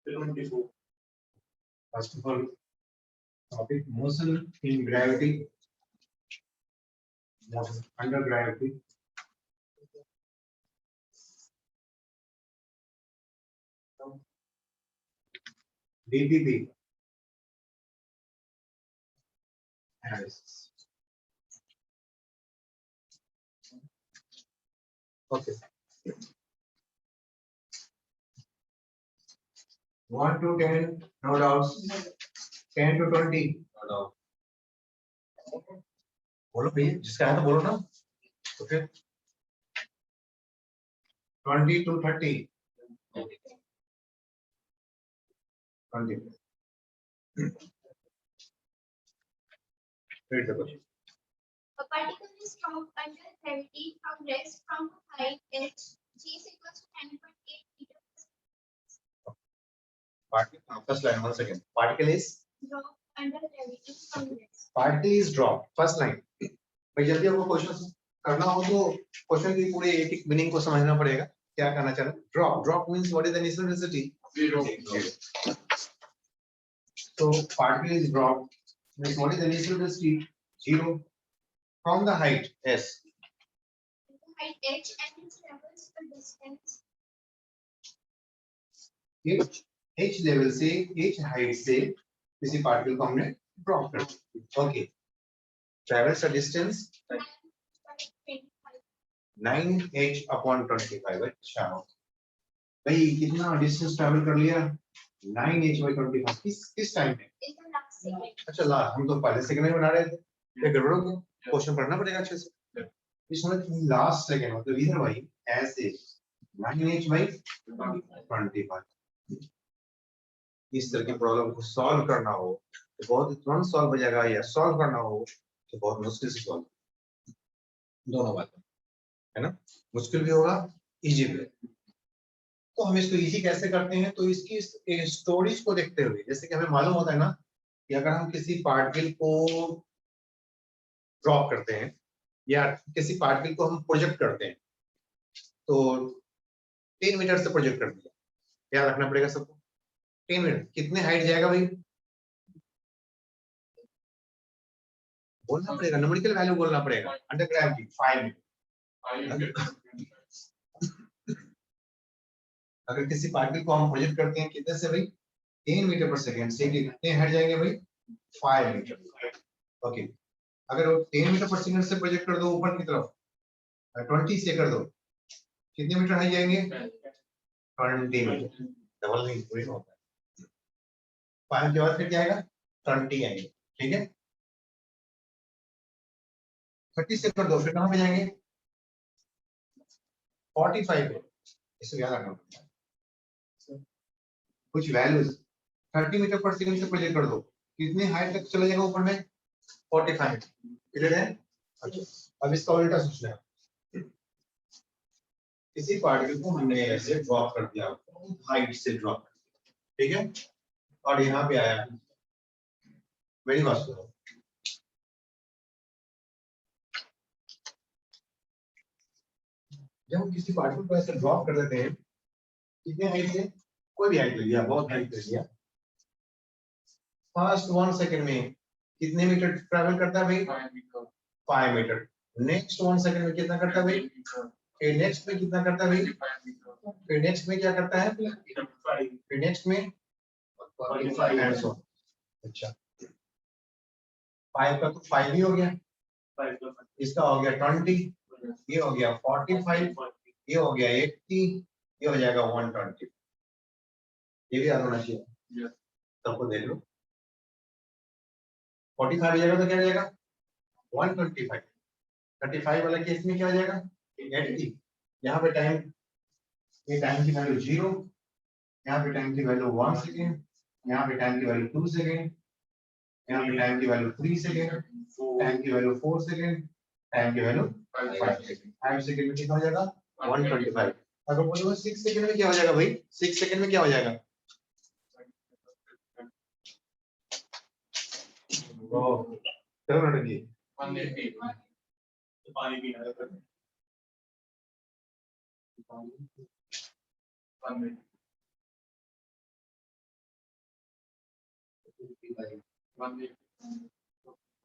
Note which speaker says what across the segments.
Speaker 1: 24.
Speaker 2: First of all, topic motion in gravity, motion under gravity. DPP analysis. Okay. 1 to 10, no doubts. 10 to 20, no doubt. बोलो भैया, जिसका है तो बोलो ना. Okay. 20 to 30. 20. Read the question.
Speaker 3: A particle is dropped under gravity from rest from a height h. G is equal to 10.8 meters.
Speaker 2: Particle, first line, once again. Particle is
Speaker 3: Dropped under gravity from rest.
Speaker 2: particle is dropped. First line. भाई जल्दी आपको question करना हो तो question की पूरे एक meaning को समझना पड़ेगा. क्या करना चाह रहे हैं? Drop means what is the initial velocity?
Speaker 1: 0.
Speaker 2: So particle is dropped means what is the initial velocity? 0 from the height s.
Speaker 3: The height h and its levels the distance.
Speaker 2: h level से h height से किसी particle को हमने drop कर दिया. Okay. Travels a distance 9h upon 25. अच्छा भाई कितना डिस्टेंस ट्रैवल कर लिया? 9h by 25. किस टाइम में?
Speaker 3: In the last second.
Speaker 2: अच्छा ला, हम तो पहले सेकंड में बना रहे थे. ये गड़बड़ हो गया. क्वेश्चन पढ़ना पड़ेगा अच्छे से. इसमें लास्ट सेकंड मतलब इधर भाई ऐसे 9h by 25. इस तरह की प्रॉब्लम को सॉल्व करना हो तो बहुत तुरंत सॉल्व हो जाएगा, या सॉल्व करना हो तो बहुत मुश्किल से सॉल्व. दोनों बातें है ना. मुश्किल भी होगा, इजी भी. तो हम इसको इजी कैसे करते हैं? तो इसकी स्टोरीज को देखते हुए, जैसे कि हमें मालूम होता है ना कि अगर हम किसी पार्टिकल को ड्रॉप करते हैं या किसी पार्टिकल को हम प्रोजेक्ट करते हैं तो 3 मीटर से प्रोजेक्ट कर दिया. क्या रखना पड़ेगा सबको? 3 मीटर. कितने हाइट जाएगा भाई? बोलना पड़ेगा, न्यूमेरिकल वैल्यू बोलना पड़ेगा. Under gravity 5 metre. अगर किसी पार्टिकल को हम प्रोजेक्ट करते हैं कितने से भाई? 3 मीटर पर सेकंड से. कितने हाइट जाएंगे भाई? 5 मीटर. ओके. अगर 10 मीटर पर सेकंड से प्रोजेक्ट कर दो ऊपर की तरफ, 20 से कर दो, कितने मीटर हाइट जाएंगे? 20 मीटर. डबल नहीं पूरी होता है. 5 के बाद फिर क्या आएगा? 20 आएंगे. ठीक है. 30 से कर दो, फिर कहां पे जाएंगे? 45 पे. इसे याद रखना पड़ेगा. कुछ वैल्यूज 30 मीटर पर सेकंड से प्रोजेक्ट कर दो, कितने हाइट तक चला जाएगा ऊपर में? 45. क्लियर है? अच्छा. अब इसका उल्टा सोचना है. किसी पार्टिकल को हमने ऐसे ड्रॉप कर दिया, हाइट से ड्रॉप कर दिया. ठीक है. और यहाँ पे आया. मेरी बात सुनो. जब हम किसी पार्टिकल को ऐसे ड्रॉप कर देते हैं, कितने हाइट से? कोई भी हाइट ले लिया, बहुत हाइट ले लिया. फर्स्ट 1 सेकंड में कितने मीटर ट्रैवल करता है भाई? 5 मीटर. नेक्स्ट 1 सेकंड में कितना करता है भाई? फिर नेक्स्ट में कितना करता है भाई? फिर नेक्स्ट में क्या करता है? फिर नेक्स्ट में 45. अच्छा. 5 का तो 5 ही हो गया. इसका हो गया 20, ये हो गया 45, ये हो गया 80, ये हो जाएगा 120. ये भी याद होना चाहिए. सबको देख लो. 45 हो जाएगा तो क्या हो जाएगा? 125. 35 वाला केस में क्या हो जाएगा? 80. यहाँ पे टाइम, ये टाइम की वैल्यू 0, यहाँ पे टाइम की वैल्यू 1 सेकेंड, यहाँ पे टाइम की वैल्यू 2 सेकेंड, यहाँ पे टाइम की वैल्यू 3 सेकेंड, टाइम की वैल्यू 4 सेकेंड, टाइम की वैल्यू 5 सेकेंड. 5 सेकेंड में कितना हो जाएगा? 125. अगर बोलो 6 सेकेंड में क्या हो जाएगा भाई? 6 सेकेंड में क्या हो जाएगा? चलो ना जी.
Speaker 1: पानी पीना है.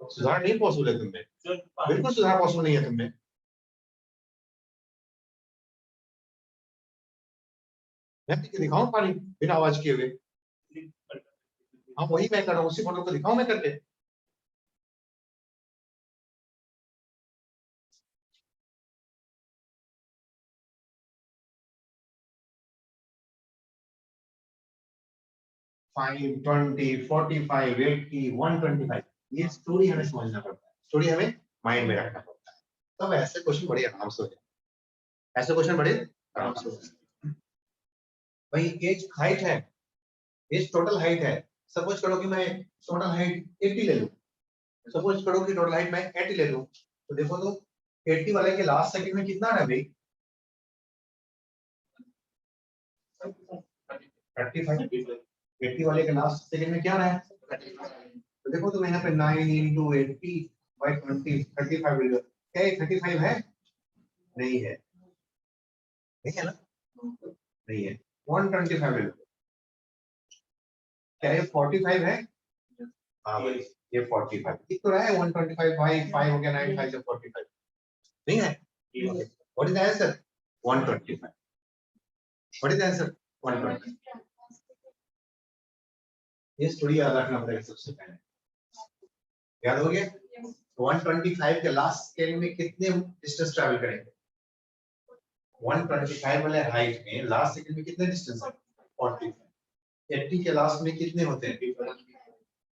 Speaker 2: सुधार नहीं पॉसिबल है तुमने, बिल्कुल सुधार पॉसिबल नहीं है तुमने। मैं दिखाऊं पानी बिना आवाज किए हुए? हाँ वही मैं कर रहा हूँ, उसी फोटो को दिखाऊं मैं करके? फाइव 20 45 80 125, ये स्टोरी हमें समझना पड़ता है, स्टोरी हमें माइंड में रखना पड़ता है, तब ऐसे क्वेश्चन बड़े आराम से हो जाए, ऐसे क्वेश्चन बड़े आराम से हो जाए। भाई एज हाइट है, एज टोटल हाइट है, सपोज करो कि मैं टोटल हाइट 80 ले लूं, सपोज करो कि टोटल हाइट मैं 80 ले लूं, तो देखो तो 80 वाले के लास्ट सेकंड में कितना है भाई? 35। 80 वाले के लास्ट सेकंड में क्या रहा है? 35। तो देखो तो मैं यहाँ पे 9 into 80 by 20 35 मिल गया। क्या ये 35 है? नहीं है, नहीं है ना? नहीं है, 125 मिल गया। क्या ये 45 है? हाँ भाई ये 45 कितना तो रहा है, 125 भाई 5 हो गया, 9 5 से 45 नहीं है? What is the answer? 125। What is the answer? 125। ये स्टोरी याद रखना पड़ेगा सबसे पहले, याद हो गया? 125 के लास्ट स्केल में कितने डिस्टेंस ट्रैवल करेंगे? 125 वाले हाइट में लास्ट सेकंड में कितने डिस्टेंस है? 45। 80 के लास्ट में कितने होते हैं?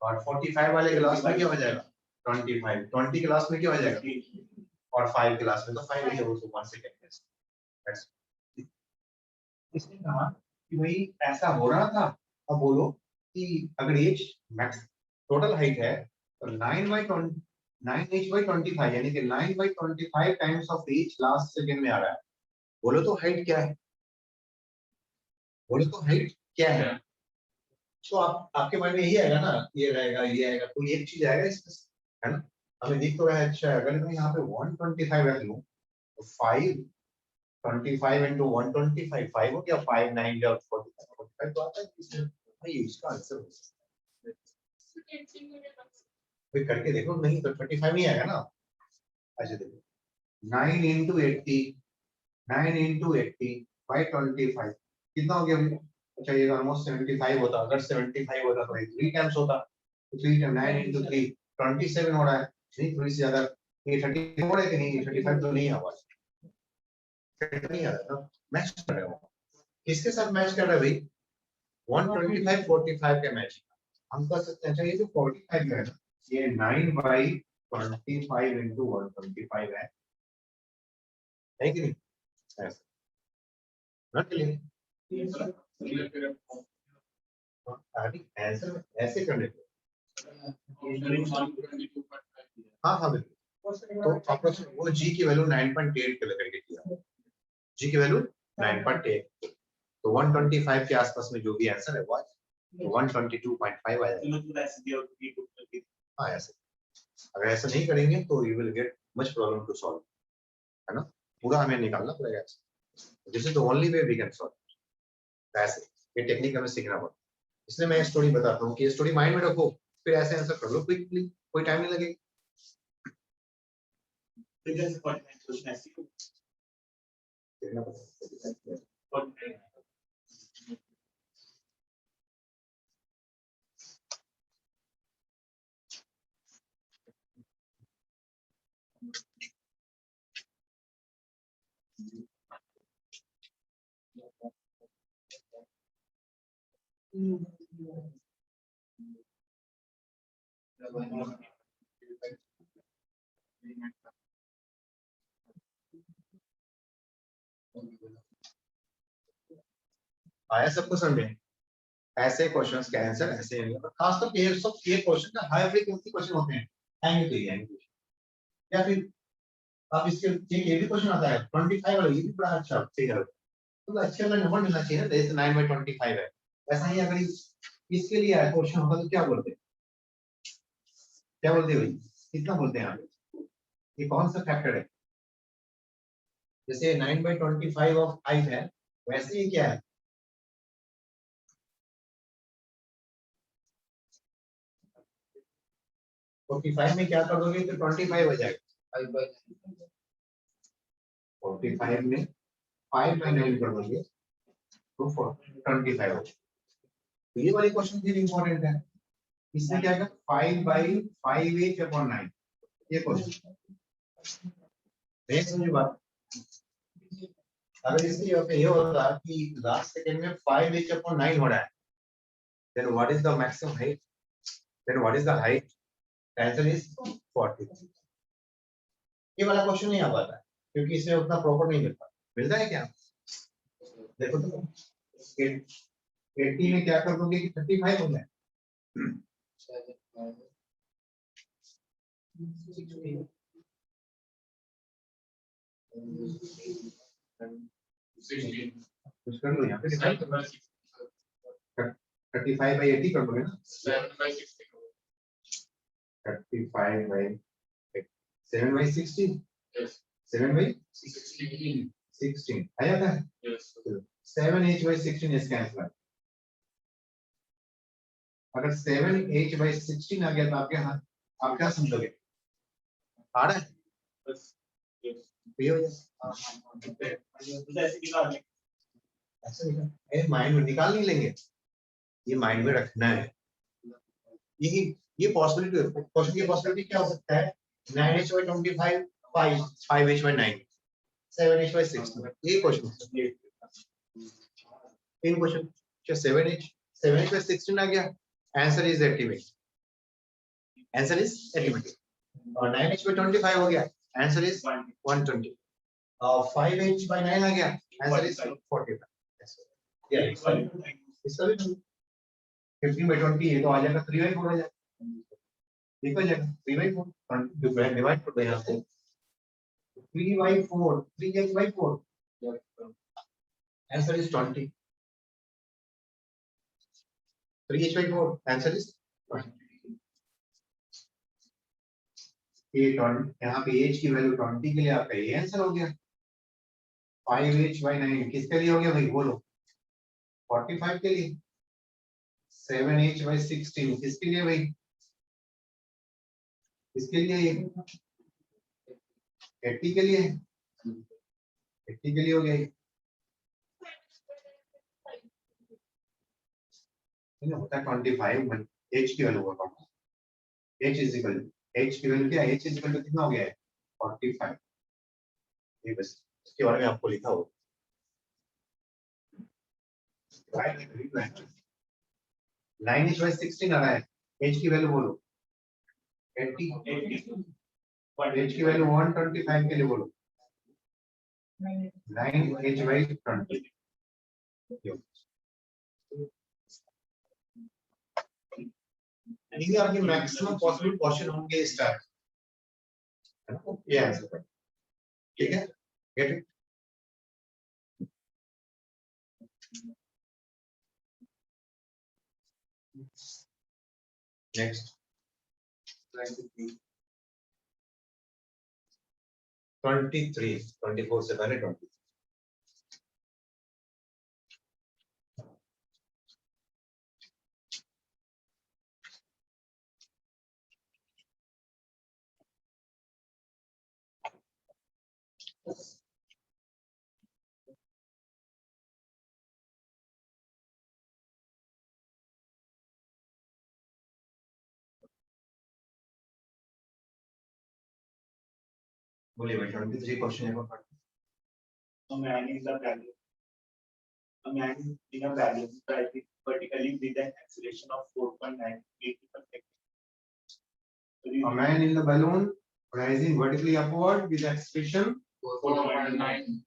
Speaker 2: और 45 वाले के लास्ट में क्या हो जाएगा? 25। 20 के लास्ट में क्या हो जाएगा? और 5 के लास्ट में तो 5 ही है, वो तो 1 सेकंड। इसने कहा कि भाई ऐसा हो रहा था, अब बोलो कि अगर एज मैक्स टोटल हाइट है तो 9/25 यानी कि 9/25 times of as last second में आ रहा है, बोलो तो हाइट क्या है? बोलो तो हाइट क्या है? तो आप आपके माइंड में यही आएगा ना, ये रहेगा, ये आएगा, कोई एक चीज आएगा इसमें, है ना? हमें दिख तो रहा है। अच्छा अगर मैं यहाँ पे 125 रख लूं तो 5 25 into 125 5 हो गया, 5 9 या 45 तो आता है इसमें। भाई इसका आंसर हो सकता है, कोई करके देखो, नहीं तो 35 नहीं आएगा ना। अच्छा देखो 9 into 80 9 into 80 by 25 कितना हो गया भाई? अच्छा ये ऑलमोस्ट 75 होता, अगर 75 होता तो 3 टाइम्स होता, तो 3 टाइम 9 into 3 27 हो रहा है, नहीं थोड़ी सी ज्यादा, ये 30 हो रहा है कि नहीं? 35 तो नहीं आवा, नहीं आ रहा था, मैच कर रहा है, किसके साथ मैच कर रहा है भाई? 125 45 का मैच हम कर सकते हैं। अच्छा ये जो 45 है ना, ये 9/25 into 125 है कि नहीं? ऐसा ना चलिए आंसर ऐसे कर लेते। हाँ हाँ बिल्कुल, तो अप्रोक्सीमेट वो जी की वैल्यू 9.8 के लेकर के किया, जी की वैल्यू 9.8, तो 125 के आसपास में जो भी आंसर है वो 122.5 आएगा। हाँ ऐसे, अगर ऐसा नहीं करेंगे तो you will get much problem to solve, है ना? पूरा हमें निकालना पड़ेगा, this is the only way we can solve. ऐसे ये टेक्निक हमें सीखना पड़ता है, इसलिए मैं स्टोरी बताता हूँ कि स्टोरी माइंड में रखो, फिर ऐसे आंसर कर लो क्विकली, कोई टाइम नहीं लगेगा। देखना पड़ेगा। आया सबको समझ में? ऐसे क्वेश्चंस के आंसर ऐसे हैं, खासतौर पे ये सब ये क्वेश्चन ना हाई फ्रीक्वेंसी क्वेश्चन होते हैं, आएंगे तो ये आएंगे। या फिर आप इसके ये भी क्वेश्चन आता है 25 वाला, ये भी बड़ा अच्छा सही है, तो अच्छे वाला नंबर मिलना चाहिए ना, जैसे 9/25 है, ऐसा ही अगर इसके लिए आया क्वेश्चन होगा तो क्या बोलते हैं, क्या बोलते हैं भाई, कितना बोलते हैं आप? ये कौन सा फैक्टर है? जैसे 9/25 ऑफ 5 है, वैसे ही क्या है? 45 में क्या कर दोगे तो 25 हो जाएगा। 45 में 5 by 9 कर दोगे तो 25 हो जाएगा। तो ये वाली क्वेश्चन फिर इंपॉर्टेंट है। इसमें क्या है 5 by 5h upon 9 ये क्वेश्चन नहीं समझे बात। अगर इसके यहाँ पे ये होता कि लास्ट सेकंड में 5h upon 9 हो रहा है then what is the maximum height, then what is the height, the answer is 40। ये वाला क्वेश्चन नहीं आ पाता है क्योंकि इसमें उतना प्रॉपर नहीं मिलता है क्या। देखो तो 80 में क्या कर दोगे कि 35 हो जाए। कुछ कर लो यहाँ पे 35 by 80 कर दोगे ना 35 by 7 by 16 7 by 16 आ जाता है 7h by 16 इसका आंसर। अगर 7h by 16 आ गया तो आपके हाथ आप क्या समझोगे आ रहा है ये हो जाए ऐसे निकाल माइंड में निकाल नहीं लेंगे ये माइंड में रखना है। ये पॉसिबिलिटी क्वेश्चन की पॉसिबिलिटी क्या हो सकता है 9h by 25 5h by 9 7h by 16 ये क्वेश्चन इन क्वेश्चन क्या 7h by 16 आ गया आंसर इज 80 आंसर इज 80 और 9h by 25 हो गया आंसर इज 120 और 5h by 9 आ गया आंसर इज 45 इसका भी 15 by 20 ये तो आ जाएगा 3 by 4 आ जाएगा ठीक हो जाएगा 3 by 4 डिवाइड कर दो यहाँ से 3 by 4 3h by 4 answer is 20 3h by 4 answer is 20 ये यहाँ पे h की वैल्यू 20 के लिए आपका ये आंसर हो गया 5h by 9 किसके लिए हो गया भाई बोलो 45 के लिए 7h by 16 किसके लिए भाई किसके लिए 80 के लिए 80 के लिए हो गया ये होता है 25 h की वैल्यू होगा h इज इक्वल h की वैल्यू क्या है h इज इक्वल टू कितना हो गया है 45 ये बस इसके बारे में आपको लिखा हो 9h by 16 आ रहा है h की वैल्यू बोलो 80 h की वैल्यू 125 के लिए बोलो 9h by 20 ये आपके मैक्सिमम पॉसिबल क्वेश्चन होंगे इस टाइप है ना ये आंसर ठीक है गेट इट नेक्स्ट 24 से पहले 20 बोलिए भाई 23 क्वेश्चन है
Speaker 1: A man in the value. A man in a value vertically with an acceleration of 4.9 meters per second.
Speaker 2: A man in the balloon rising vertically upward with acceleration
Speaker 1: 4.9.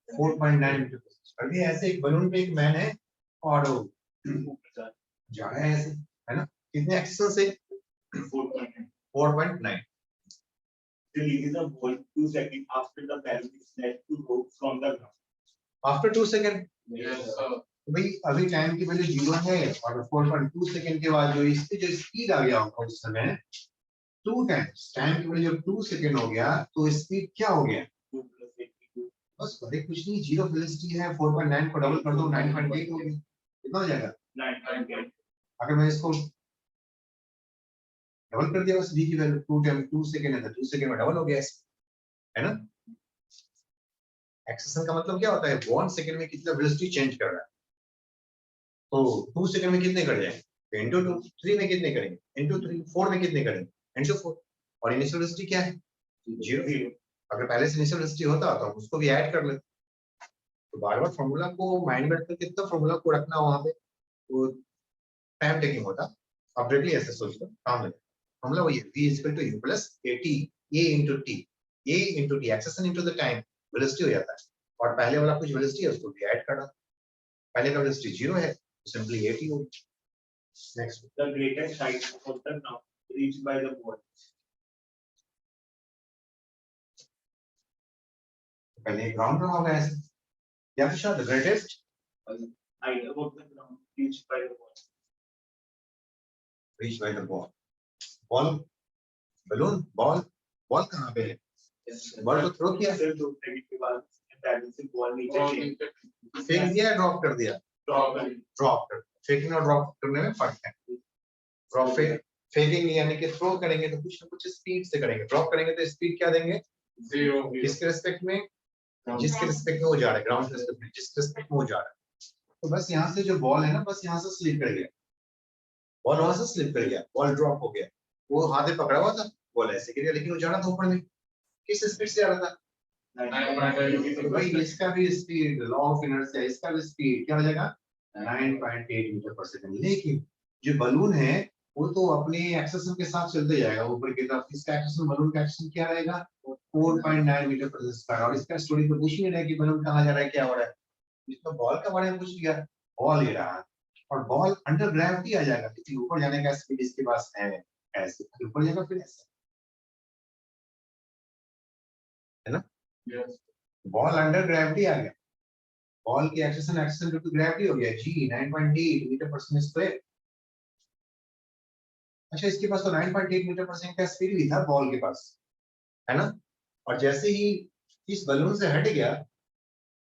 Speaker 2: 4.9 अभी ऐसे एक balloon पे एक मैन है और जा रहा है ऐसे है ना कितने एक्सेल से 4.9
Speaker 1: Releases a ball 2 seconds after the balloon is let to go from the ground.
Speaker 2: After 2 second
Speaker 1: Yes, sir.
Speaker 2: भाई अभी टाइम की वैल्यू 0 है और 4.2 सेकंड के बाद जो इसकी जो स्पीड आ गया होगा उस समय 2 टाइम्स टाइम की वैल्यू जब 2 सेकंड हो गया तो स्पीड क्या हो गया
Speaker 1: 2 plus 82.
Speaker 2: बस बड़े कुछ नहीं जीरो वेलोसिटी है 4.9 को डबल कर दो 9.8 हो गया कितना हो जाएगा
Speaker 1: 9.8.
Speaker 2: अगर मैं इसको डबल कर दिया बस v की वैल्यू 2 सेकंड है तो 2 सेकंड में डबल हो गया है ना। एक्सेशन का मतलब क्या होता है 1 सेकंड में कितना वेलोसिटी चेंज कर रहा है, तो 2 सेकंड में कितने कर जाएंगे इनटू 2, 3 में कितने करेंगे इनटू 3, 4 में कितने करेंगे इनटू 4, और इनिशियल वेलोसिटी क्या है 0। अगर पहले से इनिशियल वेलोसिटी होता तो हम उसको भी ऐड कर लेते। तो बार-बार फार्मूला को माइंड में रखकर कितना फार्मूला को रखना वहां पे वो टाइम टेकिंग होता। अब डायरेक्टली ऐसे सोच लो काम लगे। फार्मूला वही है v equal to u plus at a into t, a into t acceleration into the time velocity हो जाता है, और पहले वाला कुछ वेलोसिटी है उसको भी ऐड करना। पहले का वेलोसिटी 0 है तो सिंपली at होगी। Next
Speaker 1: The greatest height of the ground reached by the ball.
Speaker 2: पहले ग्राउंड रहा होगा ऐसे, या फिर शायद greatest
Speaker 1: Height above the ground reached by the ball.
Speaker 2: Reach by the ball, ball balloon ball ball कहाँ पे है, बॉल को थ्रो किया
Speaker 1: सिर्फ दो सेकंड के बाद बैलेंस से बॉल नीचे गिरी।
Speaker 2: फेंक दिया ड्रॉप कर दिया,
Speaker 1: ड्रॉप कर
Speaker 2: ड्रॉप कर फेंकिंग और ड्रॉप करने में फर्क है। ड्रॉप फेंकेंगे यानी कि थ्रो करेंगे तो कुछ ना कुछ स्पीड से करेंगे, ड्रॉप करेंगे तो स्पीड क्या देंगे
Speaker 1: 0
Speaker 2: किसके रिस्पेक्ट में, जिसके रिस्पेक्ट में वो जा रहा है, ग्राउंड रिस्पेक्ट में जिसके रिस्पेक्ट में वो जा रहा है। तो बस यहाँ से जो बॉल है ना बस यहाँ से स्लिप कर गया, बॉल वहां से स्लिप कर गया, बॉल ड्रॉप हो गया, वो हाथ में पकड़ा हुआ था, बॉल ऐसे गिर गया, लेकिन वो जाना था ऊपर में, किस स्पीड से आ रहा था, तो भाई इसका भी स्पीड लॉ ऑफ इनर्शिया, इसका भी स्पीड क्या हो जाएगा 9.8 मीटर पर सेकंड। लेकिन जो बलून है वो तो अपने एक्सेशन के साथ चलते जाएगा ऊपर की तरफ, इसका एक्सेशन बलून का एक्सेशन क्या रहेगा 4.9 मीटर पर सेकंड, और इसका स्टोरी तो पूछ ही नहीं रहा है कि बलून कहाँ जा रहा है क्या हो रहा है, इसमें बॉल का बारे में पूछ लिया, बॉल ले रहा है और बॉल अंडर ग्रेविटी आ जाएगा, क्योंकि ऊपर जाने का स्पीड इसके पास है ऐसे, ऊपर जाएगा फिर ऐसे, है ना। बॉल अंडर ग्रेविटी आ गया, बॉल की acceleration acceleration due to gravity हो गया g 9.8 मीटर पर सेकंड स्क्वायर। अच्छा इसके पास तो 9.8 मीटर पर सेकंड का स्पीड भी था बॉल के पास, है ना, और जैसे ही इस बलून से हट गया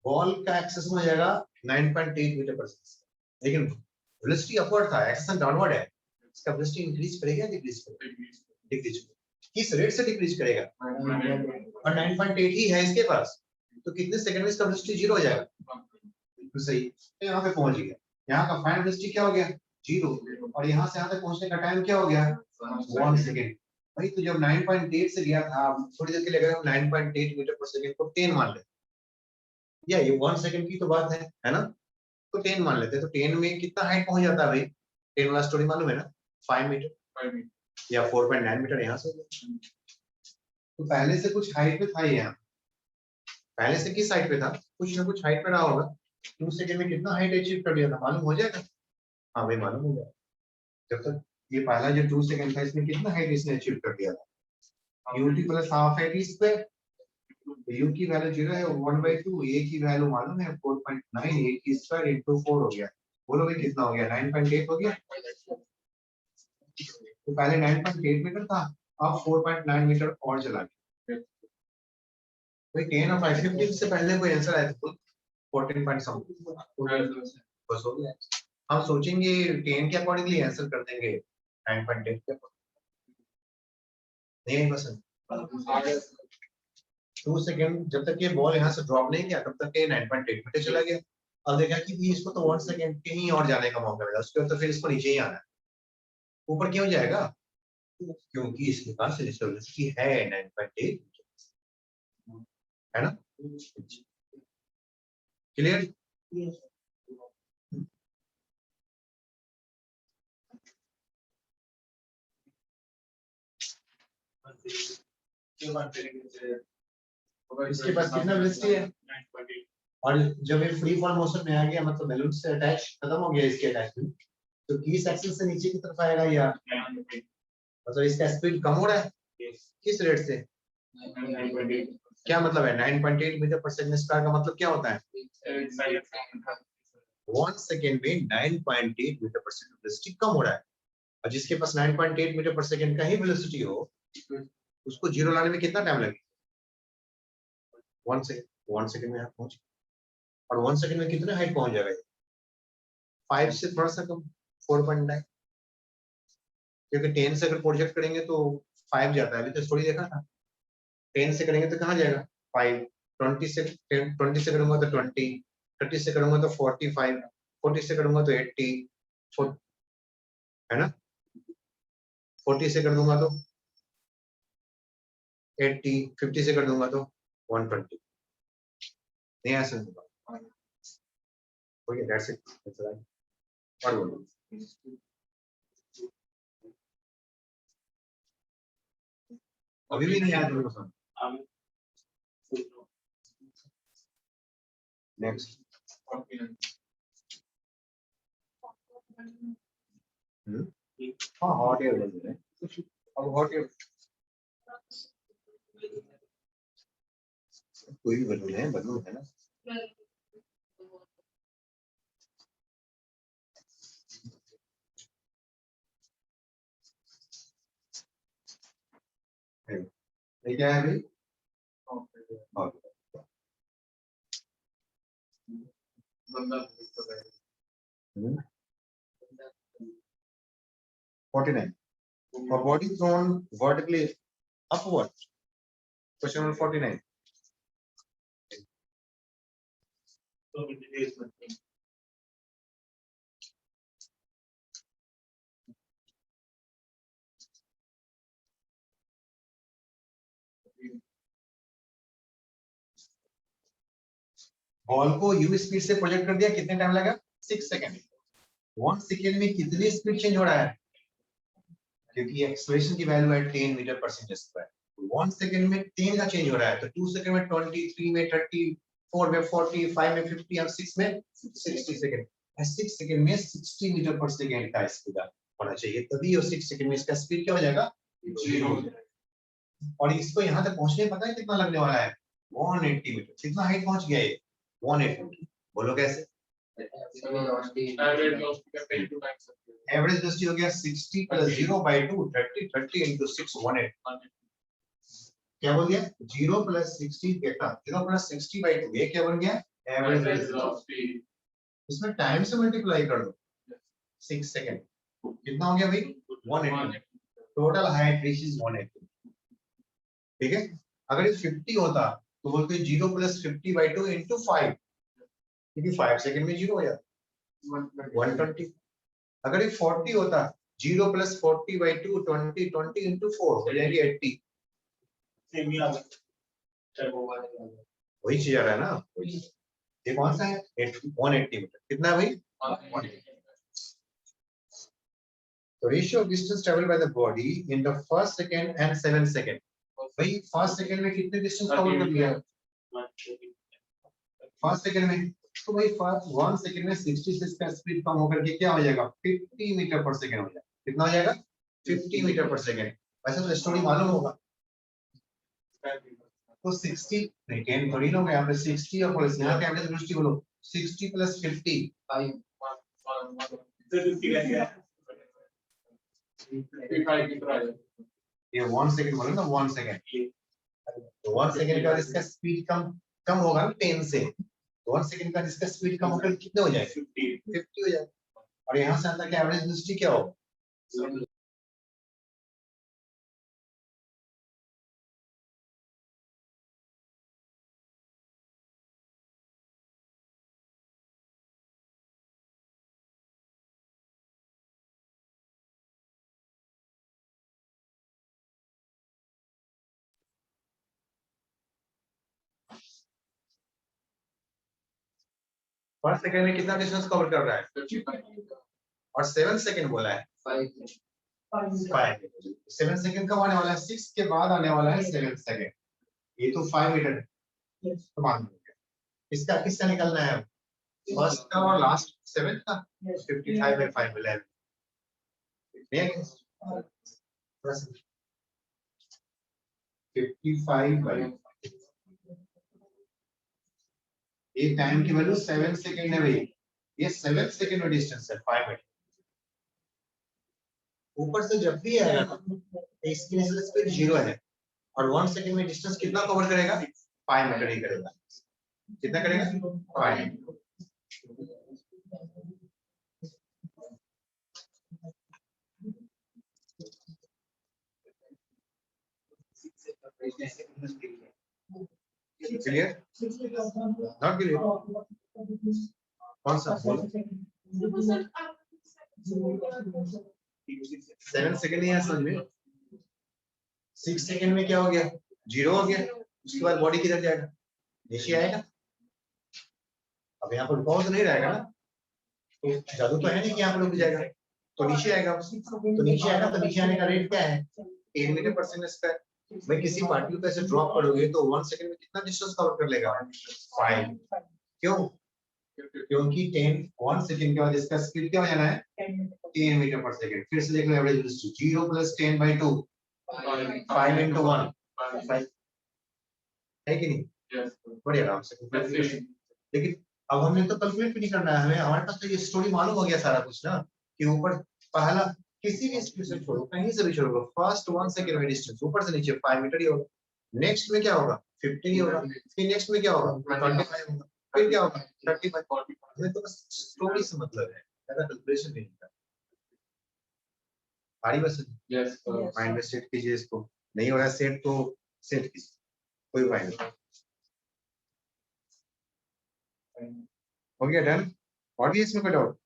Speaker 2: बॉल का एक्सेशन हो जाएगा 9.8 मीटर पर सेकंड, लेकिन वेलोसिटी अपवर्ड था, एक्सेशन डाउनवर्ड है, इसका वेलोसिटी इंक्रीज करेगा या डिक्रीज करेगा, डिक्रीज किस रेट से डिक्रीज करेगा, और 9.8 ही है इसके पास, तो कितने सेकंड में इसका वेलोसिटी 0 हो जाएगा, बिल्कुल सही। तो यहाँ पे पहुंच गया, यहाँ का फाइनल वेलोसिटी क्या हो गया 0, और यहाँ से यहाँ तक पहुंचने का टाइम क्या हो गया 1 सेकंड। भाई तो जब 9.8 से गया था, थोड़ी देर के लिए अगर हम 9.8 मीटर पर सेकंड को 10 मान ले, या ये 1 सेकंड की तो बात है ना, तो 10 मान लेते हैं, तो 10 में कितना हाइट पहुंच जाता है भाई, 10 वाला स्टोरी मालूम है ना 5 मीटर या 4.9 मीटर यहाँ से, तो पहले से कुछ हाइट पे था ये, यहाँ पहले से किस हाइट पे था, कुछ ना कुछ हाइट पे रहा होगा, 2 सेकंड में कितना हाइट अचीव कर लिया था मालूम हो जाएगा, हाँ भाई मालूम हो गया, जब तक ये पहला जो 2 सेकंड था इसमें कितना हाइट इसने अचीव कर दिया था, ut प्लस हाफ है t स्क्वायर, u की वैल्यू 0 है 1/2, a की वैल्यू मालूम है 4.9, a की स्क्वायर इनटू 4 हो गया, बोलो भाई कितना हो गया 9.8 हो गया, तो पहले 9.8 मीटर था, अब 4.9 मीटर और चला गया। भाई 10 और 550 से पहले कोई आंसर आया था 14 पॉइंट समथिंग, बस हो गया। हम सोचेंगे 10 के अकॉर्डिंगली आंसर कर देंगे 9.8 के अकॉर्डिंग, नहीं पसंद 2 सेकंड जब तक ये बॉल यहाँ से ड्रॉप नहीं किया तब तक ये 9.8 मीटर चला गया, अब देखा कि भी इसको तो 1 सेकंड कहीं और जाने का मौका मिला, उसके बाद तो फिर इसको नीचे ही आना है, ऊपर क्यों जाएगा क्योंकि इसके पास इनिशियल वेलोसिटी है 9.8, है ना, क्लियर। इसके पास कितना वेलोसिटी है,
Speaker 1: 9.8
Speaker 2: और जब ये फ्री फॉल मोशन में आ गया मतलब बैलून से अटैच खत्म हो गया इसके अटैचमेंट, तो किस एक्सिस से नीचे की तरफ आएगा, या मतलब इसका स्पीड कम हो रहा है किस रेट से,
Speaker 1: 9.8
Speaker 2: क्या मतलब है 9.8 मीटर पर सेकंड स्क्वायर का मतलब क्या होता है 1 सेकंड में 9.8 मीटर पर सेकंड वेलोसिटी कम हो रहा है, और जिसके पास 9.8 मीटर पर सेकंड का ही वेलोसिटी हो उसको जीरो लाने में कितना टाइम लगेगा 1 सेकंड में यहाँ पहुंच, और 1 सेकंड में कितने हाइट पहुंच जाएगा 5 से थोड़ा सा कम 4.9, क्योंकि 10 से अगर प्रोजेक्ट करेंगे तो 5 जाता है, अभी तो स्टोरी देखा था। 10 से करेंगे तो कहाँ जाएगा 5, 20 से 20 से करूंगा तो 20, 30 से करूंगा तो 45, 40 से करूंगा तो 80, है ना, 40 से कर दूंगा तो 80, 50 से कर दूंगा तो 120। नहीं ऐसा होगा, okay that's it, that's right. और बोलो अभी भी नहीं याद मेरे को समझ। नेक्स्ट हाँ हॉट एयर बोल रहे हैं, अब हॉट एयर कोई भी बलून है ना। ये क्या है भाई, hot 49 a body thrown vertically upward, question number 49।
Speaker 1: So it is one thing.
Speaker 2: Ball को u स्पीड से प्रोजेक्ट कर दिया, कितने टाइम लगा 6 सेकंड। 1 सेकंड में कितनी स्पीड चेंज हो रहा है, क्योंकि एक्सेलरेशन की वैल्यू है 10 मीटर पर सेकंड स्क्वायर, 1 सेकंड में 10 का चेंज हो रहा है, तो 2 सेकंड में 20, 3 में 30, 4 में 40, 5 में 50 और 6 में 60 सेकंड। 6 सेकंड में 60 मीटर पर सेकंड का स्पीड होना चाहिए, तभी वो 6 सेकंड में इसका स्पीड क्या हो जाएगा 0। और इसको यहाँ तक पहुंचने में पता है कितना लगने वाला है 180 मीटर। कितना हाइट पहुंच गया ये 180। बोलो कैसे, एवरेज वेलोसिटी हो गया 60 प्लस 0 बाय 2 30, 30 into 6 180। क्या बोल गया 0 प्लस 60 कितना 0 प्लस 60 बाय 2, ये क्या बन गया एवरेज वेलोसिटी। इसमें टाइम से मल्टीप्लाई कर दो 6 सेकंड, कितना हो गया भाई 180। Total height reach is 180। ठीक है, अगर ये 50 होता तो बोलते 0 प्लस 50 बाय 2 into 5, क्योंकि 5 सेकंड में 0 हो जाता 120। अगर ये 40 होता 0 प्लस 40 बाय 2 20, 20 into 4 हो जाएगी 80।
Speaker 1: Same ही आ गया।
Speaker 2: वही चीज आ रहा है ना, वही ये कौन सा है 180 मीटर। कितना है भाई 180। तो ratio of distance travelled by the body in the first second and 7 second. भाई फर्स्ट सेकंड में कितने डिस्टेंस कवर कर लिया फर्स्ट सेकंड में, तो भाई फर्स्ट 1 सेकंड में 66 का स्पीड कम होकर के क्या हो जाएगा 50 मीटर पर सेकंड हो जाएगा। कितना हो जाएगा 50 मीटर पर सेकंड। वैसे तो स्टोरी मालूम होगा, तो 60 नहीं 10 थोड़ी लोग यहाँ पे 60 और प्लस यहाँ के एवरेज वेलोसिटी बोलो 60 प्लस 50 ये 1 सेकंड बोलो ना 1 सेकंड, तो 1 सेकंड का इसका स्पीड कम होगा ना 10 से, तो 1 सेकंड का इसका स्पीड कम होकर कितने हो जाएगा 50 हो जाएगा। और यहाँ से अंदर का एवरेज वेलोसिटी क्या होगा फर्स्ट सेकंड में कितना डिस्टेंस कवर कर रहा है और 7 सेकंड बोला है 5। 7 सेकंड कब आने वाला है 6 के बाद आने वाला है 7 सेकंड, ये तो 5 मीटर है तो मान लो इसका किसका निकलना है फर्स्ट का और लास्ट 7 का 55 में 5 मिला है। ठीक है 55 बाय ये टाइम की वैल्यू 7 सेकंड है भाई, ये 7 सेकंड में डिस्टेंस है 5 मीटर। ऊपर से जब भी आएगा ना इसकी स्पीड 0 है और 1 सेकंड में डिस्टेंस कितना कवर करेगा 5 मीटर ही करेगा। कितना करेगा 5 मीटर। क्लियर नॉट क्लियर कौन सा बोलो 7 सेकंड ही है समझ में 6 सेकंड में क्या हो गया 0 हो गया उसके बाद बॉडी किधर जाएगा नीचे आएगा अब यहाँ पर रुका हुआ तो नहीं रहेगा ना तो जादू तो है नहीं कि यहाँ पर रुक जाएगा तो नीचे आएगा तो नीचे आएगा तो नीचे आने का रेट क्या है 10 मीटर पर सेकंड स्क्वायर भाई किसी पार्टिकल को ऐसे ड्रॉप करोगे तो 1 सेकंड में कितना डिस्टेंस कवर कर लेगा 5 क्यों क्योंकि 1 सेकंड के बाद इसका स्पीड क्या हो जाना है 10 मीटर पर सेकंड फिर से देख लो एवरेज वेलोसिटी 0 + 10/2 5 × 1 5 है कि नहीं बड़े आराम से लेकिन अब हमने तो कैलकुलेट भी नहीं करना है हमें हमारे पास तो ये स्टोरी मालूम हो गया सारा कुछ ना कि ऊपर पहला किसी भी स्पीड से छोड़ो कहीं से भी छोड़ो फर्स्ट 1 सेकंड में डिस्टेंस ऊपर से नीचे 5 मीटर ही होगा नेक्स्ट में क्या होगा 50 ही होगा फिर नेक्स्ट में क्या होगा 25 होगा फिर क्या होगा 35 हमें तो बस स्टोरी से मतलब है ज्यादा कैलकुलेशन नहीं करना सारी बस
Speaker 4: यस
Speaker 2: माइंड में सेट कीजिए इसको नहीं हो रहा सेट तो सेट कीजिए कोई फायदा नहीं हो गया डन और भी इसमें कोई डाउट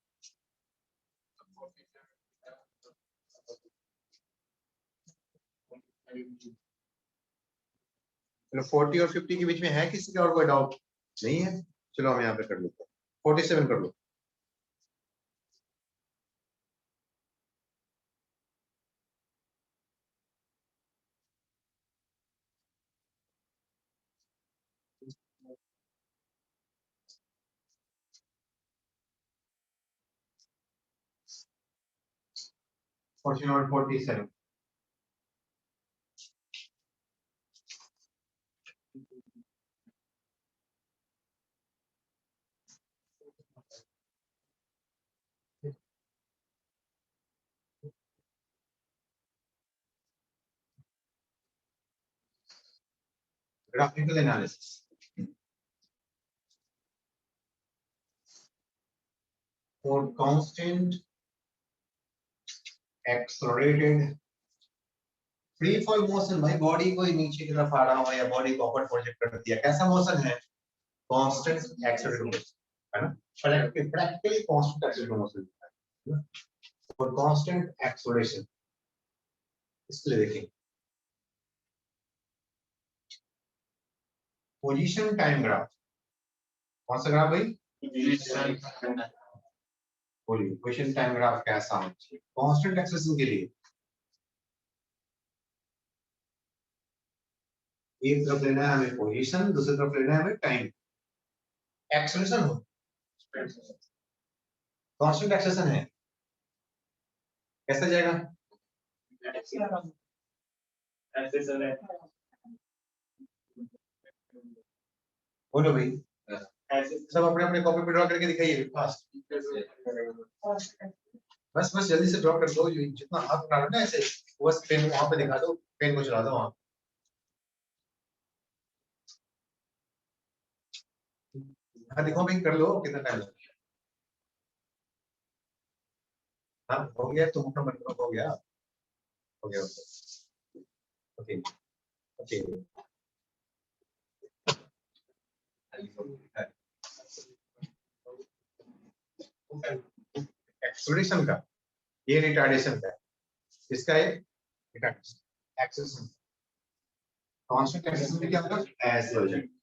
Speaker 2: चलो 40 और 50 के बीच में है किसी का और कोई डाउट नहीं है चलो हम यहाँ पे कर लेते हैं 47 कर लो question number 47 graphical analysis for constant accelerated free fall motion भाई बॉडी को ही नीचे की तरफ आ रहा हो या बॉडी को ऊपर प्रोजेक्ट कर दिया कैसा मोशन है कांस्टेंट एक्सेलरेटेड है ना प्रैक्टिकली कांस्टेंट एक्सेलरेटेड मोशन और कांस्टेंट एक्सेलरेशन इसके लिए देखें पोजीशन टाइम ग्राफ कौन सा ग्राफ भाई बोलिए पोजीशन टाइम ग्राफ कैसा होना चाहिए कांस्टेंट एक्सेलरेशन के लिए एक तरफ लेना है हमें पोजीशन दूसरी तरफ लेना है हमें टाइम एक्सेलरेशन हो कांस्टेंट एक्सेलरेशन है कैसा जाएगा
Speaker 1: ऐसे सर है
Speaker 2: बोलो भाई
Speaker 1: ऐसे
Speaker 2: सब अपने अपने कॉपी पे ड्रॉ करके दिखाइए फास्ट बस बस जल्दी से ड्रॉ कर दो जितना हाथ उठा ना ऐसे बस पेन वहां पे दिखा दो पेन को चला दो वहां हाँ दिखाओ भाई कर लो कितना टाइम लगेगा हाँ हो गया तुम अपना मन हो गया हो गया ओके ओके एक्सप्लोरेशन का ये रिटार्डेशन का इसका है रिटार्डेशन एक्सेशन कांस्टेंट एक्सेशन में क्या होगा ऐसे हो जाएगा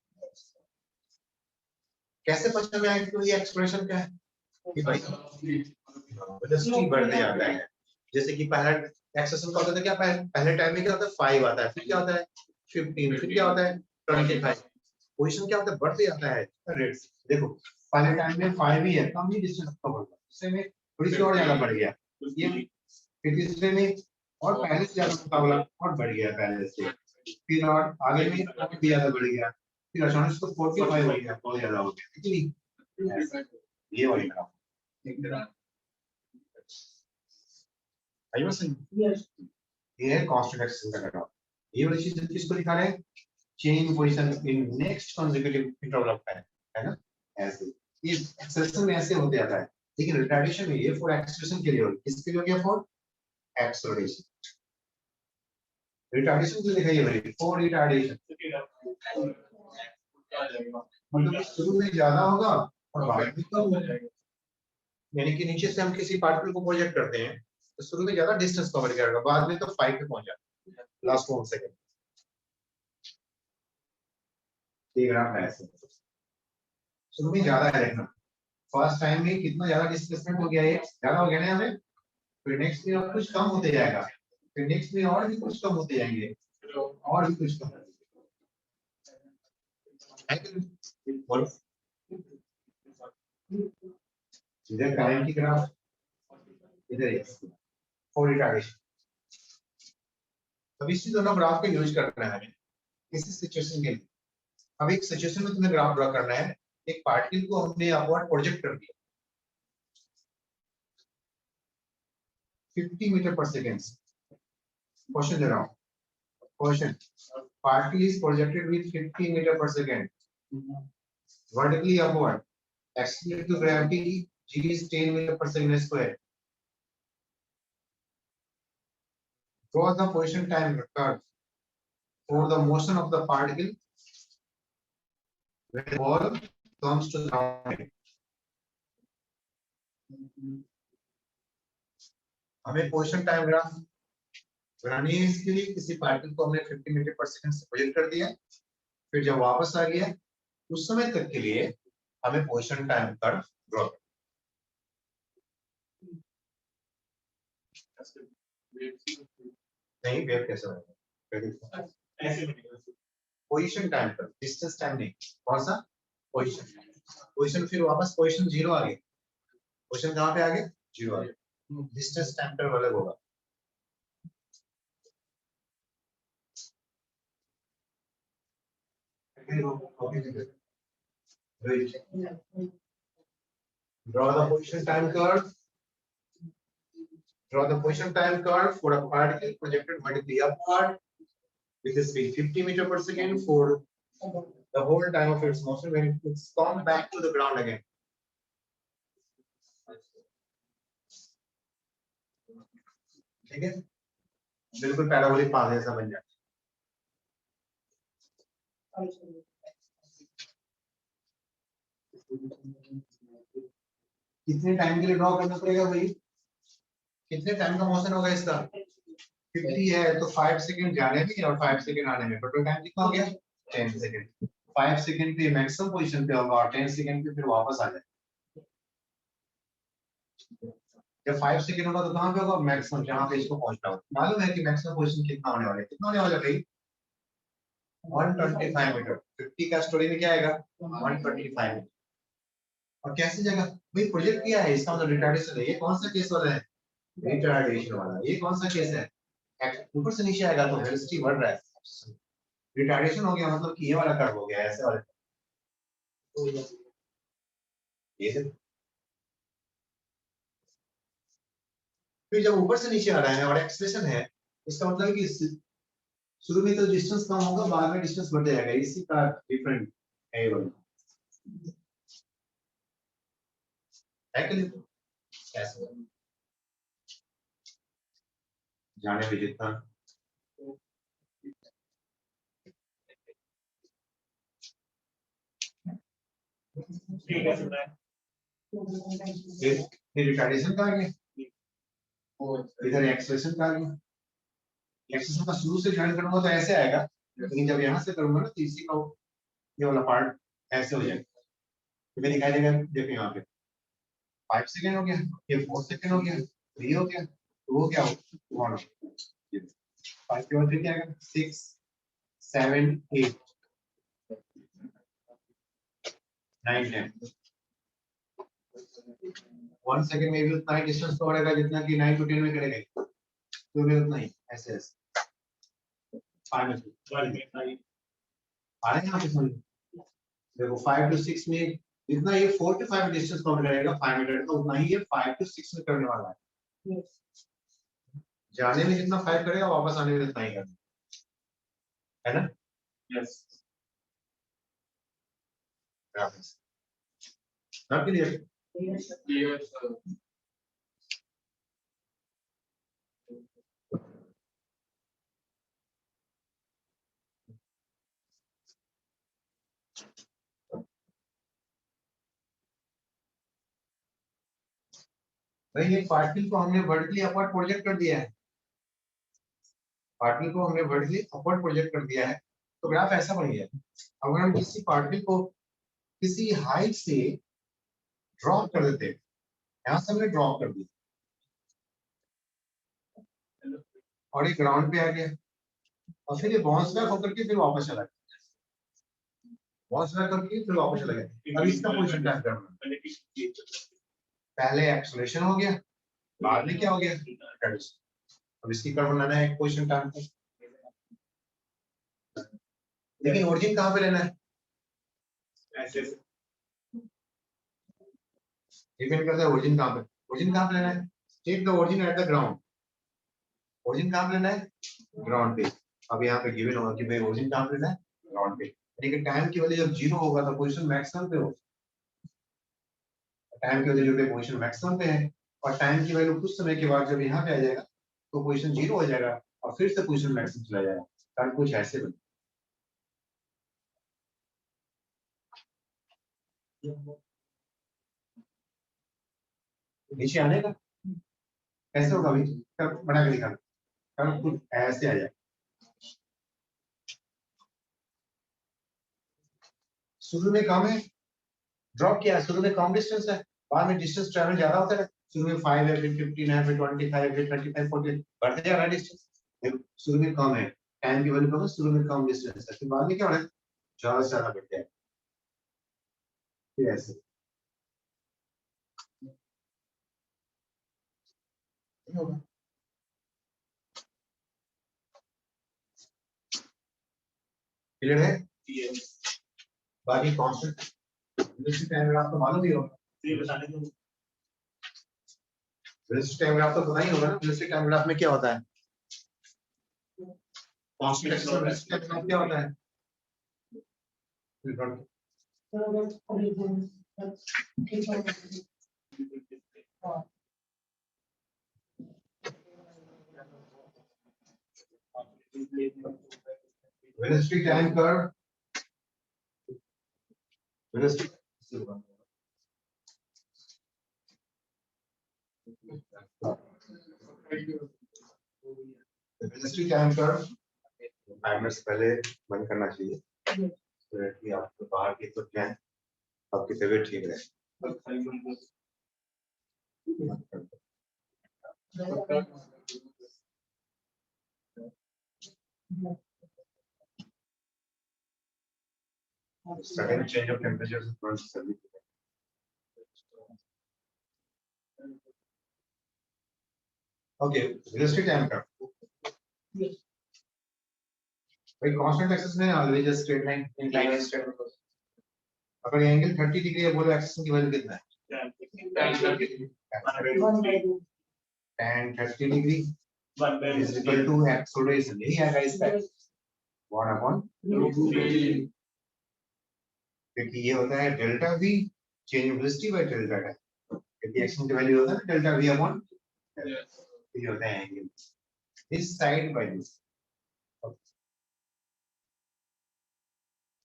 Speaker 2: कैसे पता में आएगा ये एक्सप्रेशन क्या है कि भाई वेलोसिटी बढ़ते जाता है जैसे कि पहला एक्सेशन का होता है क्या पहले टाइम में क्या होता है 5 आता है फिर क्या होता है 15 फिर क्या होता है 25 पोजीशन क्या होता है बढ़ते जाता है रेट देखो पहले टाइम में 5 ही है कम ही डिस्टेंस कवर हुआ उससे में थोड़ी सी और ज्यादा बढ़ गया ये फिर तीसरे में और पहले से ज्यादा मुकाबला और बढ़ गया पहले से फिर और आगे में और भी ज्यादा बढ़ गया फिर अचानक से 45 हो गया बहुत ज्यादा हो गया कितनी ये वाली ग्राफ ये है कांस्टेंट एक्सेशन का ग्राफ ये वाली चीज किसको दिखा रहे हैं change position in next consecutive interval of time है ना ऐसे ये एक्सेलेरेशन में ऐसे होते जाता है लेकिन रिटार्डेशन में ये फॉर एक्सेलरेशन के लिए हो किसके लिए हो गया फॉर एक्सेलरेशन रिटार्डेशन तो दिखाइए भाई, 4 रिटार्डेशन, मतलब शुरू में ज्यादा होगा और बाद में कम हो जाएगा। यानी कि नीचे से हम किसी पार्टिकल को प्रोजेक्ट करते हैं तो शुरू में ज्यादा डिस्टेंस कवर करेगा, बाद में तो 5 पे पहुंच जाता है, लास्ट 1 सेकंड। ये ग्राफ है ऐसे, शुरू में ज्यादा है देखना, फर्स्ट टाइम में कितना ज्यादा डिस्प्लेसमेंट हो गया, ये ज्यादा हो गया ना हमें, फिर नेक्स्ट में और कुछ कम होते जाएगा, फिर नेक्स्ट में और भी कुछ कम होते जाएंगे, और भी कुछ कम। बोलो इधर टाइम की ग्राफ, इधर ये 4 रिटार्डेशन। अब इसी दोनों ग्राफ को यूज करना है हमें किसी सिचुएशन के लिए। अब एक सिचुएशन में तुम्हें ग्राफ ड्रा करना है, एक पार्टिकल को हमने अपवर्ड प्रोजेक्ट कर दिया 50 मीटर पर सेकेंड। क्वेश्चन दे रहा हूं, question, particle is projected with 50 meter per second vertically upward, accelerated to gravity g is 10 meter per second square. Draw the position time curve for the motion of the particle when the ball comes to the ground. हमें position time graph बनानी है, इसके लिए किसी particle को हमने 50 metre पर second से प्रोजेक्ट कर दिया, फिर जब वापस आ गया उस समय तक के लिए हमें पोजीशन टाइम कर्व ड्रॉ करना है। नहीं वेव कैसे होगा, position time curve, distance time नहीं, कौन सा पोजीशन, पोजीशन फिर वापस पोजीशन 0 आ गया, पोजीशन कहां पे आ गया 0 आ गया, डिस्टेंस टाइम कर्व अलग होगा। Draw the position time curve. Draw the position time curve for a particle projected vertically upward with a speed 50 meter per second for the whole time of its motion when it's come back to the ground again. ठीक है, बिल्कुल parabolic path ऐसा बन जाता है। कितने time के लिए ड्रॉ करना पड़ेगा भाई, कितने टाइम का मोशन होगा इसका, 50 है तो 5 सेकंड जाने में और 5 सेकंड आने में, टोटल टाइम कितना हो गया 10 सेकंड। 5 सेकंड पे मैक्सिमम पोजीशन पे होगा और 10 सेकंड पे फिर वापस आ जाएगा। जब 5 सेकंड होगा तो कहां पे होगा मैक्सिमम, जहां पे इसको पहुंचना होगा। मालूम है कि मैक्सिमम पोजीशन कितना होने वाला है, कितना होने वाला है भाई 125 मीटर। 50 का स्टोरी में क्या आएगा 125 मीटर। और कैसी जगह भाई प्रोजेक्ट किया है, इसका मतलब रिटार्डेशन है। ये कौन सा केस वाला है रिटार्डेशन वाला, ये कौन सा केस है ऊपर से नीचे आएगा तो वेलोसिटी बढ़ रहा है, रिटार्डेशन हो गया मतलब कि ये वाला कर्व हो गया ऐसे वाला, ये से फिर जब ऊपर से नीचे आ रहा है और एक्सेलरेशन है, इसका मतलब है कि शुरू में तो डिस्टेंस कम होगा, बाद में डिस्टेंस बढ़ जाएगा, इसी का डिफरेंट है ये वाला है कि कैसे जाने में जितना फिर रिटार्डेशन का आ गया और इधर एक्सेलरेशन का आ गया। एक्सेलरेशन का शुरू से ज्वाइन करूंगा तो ऐसे आएगा, लेकिन जब यहाँ से करूंगा ना तो इसी का ये वाला पार्ट ऐसे हो जाएगा, तो मैं दिखाई देगा। देखो यहाँ पे 5 सेकंड हो गया, ये 4 सेकंड हो गया, 3 हो गया, तो वो क्या हो 5 के बाद फिर क्या आएगा 6 7 8 9 10 1 सेकंड में भी उतना ही डिस्टेंस कवर करेगा जितना कि 9 to 10 में करेगा, तो भी उतना ही ऐसे ऐसे आए यहाँ पे समझ देखो 5 to 6 में जितना ये 4 to 5 डिस्टेंस कवर करेगा 5 मीटर का, उतना ही ये 5 to 6 में करने वाला है। जाने में जितना 5 करेगा वापस आने में उतना ही करना है ना। Yes clear. भाई ये पार्टिकल को हमने वर्टिकली अपवर्ड प्रोजेक्ट कर दिया है, पार्टिकल को हमने वर्टिकली अपवर्ड प्रोजेक्ट कर दिया है, तो ग्राफ ऐसा बन गया। अगर हम किसी पार्टिकल को किसी हाइट से ड्रॉप कर देते, यहां से हमने ड्रॉप कर दिया और ये ग्राउंड पे आ गया और फिर ये बाउंस बैक होकर के फिर वापस चला गया, बाउंस बैक करके फिर वापस चला गया। अब इसका पोजीशन ट्रैक करना, पहले एक्सेलरेशन हो गया, बाद में क्या हो गया, रिटर्डेशन। अब इसकी कर्व बनाना है एक पोजीशन टाइम पे, लेकिन ओरिजिन कहां पे लेना है,
Speaker 1: ऐसे
Speaker 2: डिपेंड करता है ओरिजिन कहां पे, ओरिजिन कहां पे लेना है, take the origin at the ground, origin कहां पे लेना है, ग्राउंड पे। अब यहाँ पे गिवन होगा कि भाई ओरिजिन कहां पे लेना है, ग्राउंड पे। लेकिन टाइम की वैल्यू जब 0 होगा तो पोजीशन मैक्सिमम पे हो, टाइम की वैल्यू जो है पोजीशन मैक्सिमम पे है, और टाइम की वैल्यू कुछ समय के बाद जब यहाँ पे आ जाएगा तो पोजीशन 0 हो जाएगा और फिर से पोजीशन मैक्सिमम चला जाएगा। कारण कुछ ऐसे बने, नीचे आने का कैसे होगा भाई, बना के दिखा, कारण कुछ ऐसे आ जाएगा। शुरू में कम है, ड्रॉप किया, शुरू में कम डिस्टेंस है, बाद में डिस्टेंस ट्रैवल ज्यादा होता है, शुरू में 5 है, फिर 15 है, फिर 25 फिर 35 40 बढ़ते जा रहा है डिस्टेंस। शुरू में कम है, टाइम की वैल्यू कम है, शुरू में कम डिस्टेंस है, फिर बाद में क्या हो रहा है, ज्यादा से ज्यादा बढ़ जाए, फिर ऐसे होगा। क्लियर है, बाकी कांस्टेंट वेलोसिटी टाइम ग्राफ तो मालूम ही होगा,
Speaker 1: ये बताने दो।
Speaker 2: वेलोसिटी टाइम ग्राफ तो पता ही होगा ना, वेलोसिटी टाइम ग्राफ में क्या होता है, constant acceleration velocity time graph क्या होता है, velocity time curve, velocity velocity time curve timers पहले बंद करना चाहिए, तो कि आपको बाहर की तो क्या है, आपकी तबीयत ठीक रहे। Sudden change of temperature is not suddenly. Okay, velocity time curve. भाई constant axis में always a straight line, inclined and straight line. अगर ये एंगल 30 डिग्री है, बोलो एक्सिस की वैल्यू कितना है, tan 30 degree is equal to acceleration, यही आएगा इसका 1/√2, क्योंकि ये होता है delta v change velocity by delta time, क्योंकि एक्शन की वैल्यू होता है डेल्टा v अपॉन ये होता है angle this side by this.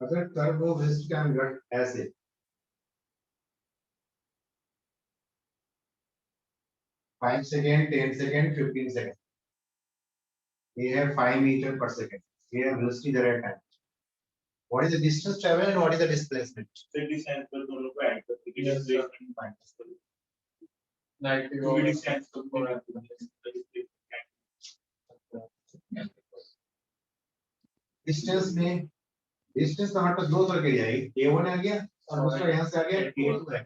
Speaker 2: अगर कर्व हो वेलोसिटी टाइम ग्राफ ऐसे, फाइव सेकेंड, 10 सेकेंड, 15 सेकेंड, ये है 5 मीटर पर सेकेंड, ये है velocity the rate time, what is the distance traveled and what is the displacement,
Speaker 1: फिर डिस्टेंस पर दोनों को ऐड करके डिस्प्लेसमेंट माइनस करो, डिस्टेंस को पूरा
Speaker 2: डिस्टेंस में डिस्टेंस का मतलब दो तरह के जाएगी, a1 आ गया और दूसरा यहाँ से आ गया a2 है।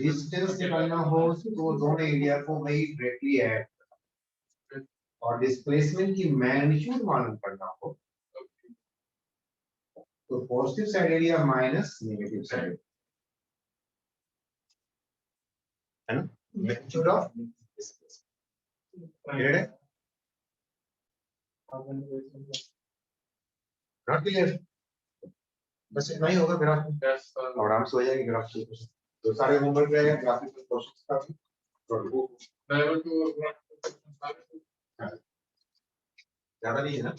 Speaker 2: डिस्टेंस निकालना हो तो दोनों एरिया को वही डायरेक्टली ऐड, और डिस्प्लेसमेंट की मैग्नीट्यूड मालूम करना हो तो positive side area minus negative side, है ना, मैग्नीट्यूड ऑफ क्लियर है, नॉट क्लियर, बस इतना ही होगा ग्राफ और आराम से हो जाएगी ग्राफ से, तो सारे होमवर्क रहेगा ग्राफिक क्वेश्चंस का भी ज्यादा नहीं है ना,